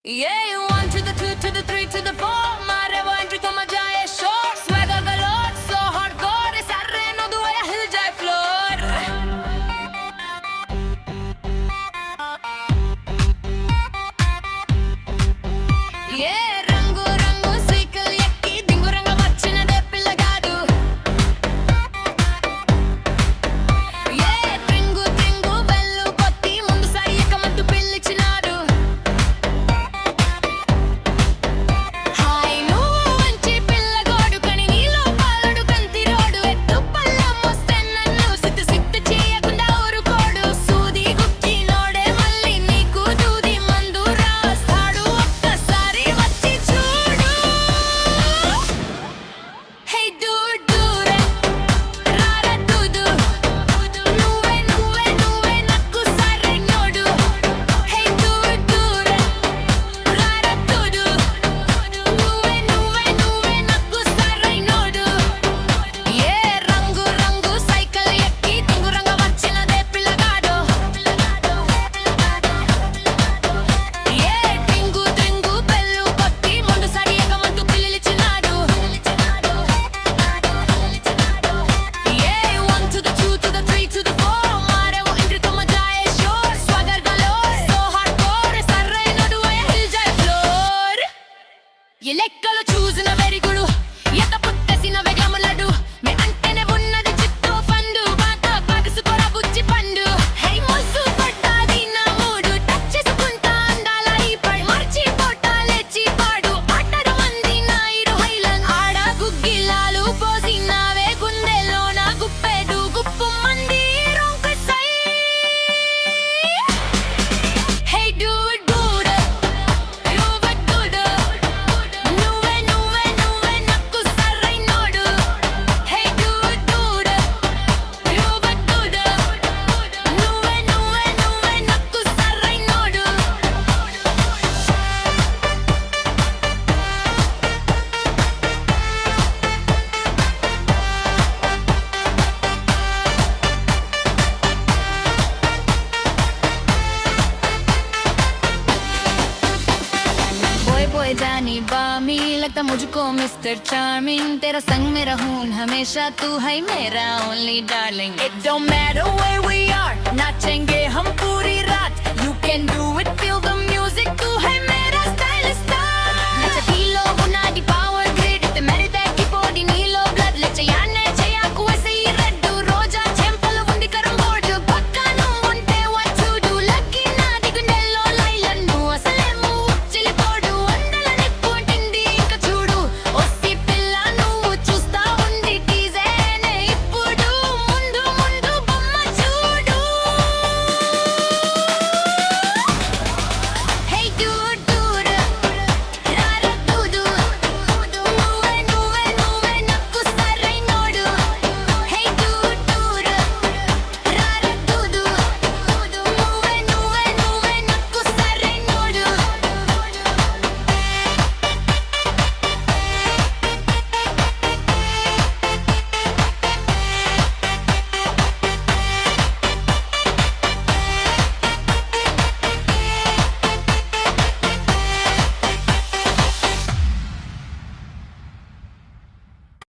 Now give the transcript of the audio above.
Yeah, one to the two to the three to the four. Marevo entry con magia e show. Swagger galore, so hardcore. Sanremo 2 a Hill Jai floor. Yeah, రంగు రంగు cycle ఎక్కి దింగురంగా వచ్చినదే పిల్లగాడు. Yeah, ట్రింగు ట్రింగు bell కొట్టి ముందు సాయకమంటూ పిలిచినాడు. Hi నువ్వు మంచి పిల్లగాడు కానీ నీలో పాలడు కంతిరోడు. ఎత్తు పళ్ళం వస్తే నన్ను సిట్టు సిట్టు చేయకుండా ఊరుకోడు. సూది గుచ్చినోడే మళ్ళీ నీకు దూది మందు రాస్తాడు. ఒక్కసారి వచ్చి చూడు. హే దూరే రారా దూదు. నువ్వే నువ్వే నువ్వే నాకు సరైనోడు. హే దూరే రారా దూదు. నువ్వే నువ్వే నువ్వే నాకు సరైనోడు. ఏ రంగు రంగు సైకిల్ ఎక్కి దింగురంగా వచ్చినదే పిల్లగాడు. ఏ ట్రింగు ట్రింగు బెల్లు కొట్టి ముందు సరియకమంటూ పిలిచినాడు. ఏ one to the two to the three to the four. మారేవో entry con magia e show. Swagger galore, so hardcore. సరైనోడు a Hill Jai floor. ఈ లెక్కలు చూసిన వెరిగుడు ఎత పుట్టేసిన వెగములడు. మే అంటేనే ఉన్నది చిత్తు పండు. బాగా పగసుకోరా బుజ్జి పండు. హే ముసు పట్టాది నా మూడు. టచ్ చేసుకుంటా అందాల ఈ పై మర్చిపోటా లేచి పాడు. ఆటరు మంది నా ఇరు హైలన్. ఆడ గుగ్గిలాలు పోసినావే గుండెలోన గుప్పెడు గుప్పు మంది రొంక సై. హే డూడ్ డూడ్ నువ్వే డూడ్. నువ్వే నువ్వే నువ్వే నాకు సరైనోడు. హే డూడ్ డూడ్ నువ్వే డూడ్. నువ్వే నువ్వే నువ్వే నాకు సరైనోడు. Boy boy जानी बामी लगता मुझको मिस्टर चार्मिंग. तेरा संग में रहूं हमेशा तू है मेरा only darling. It don't matter where we are, नाचेंगे हम पूरी रात. You can do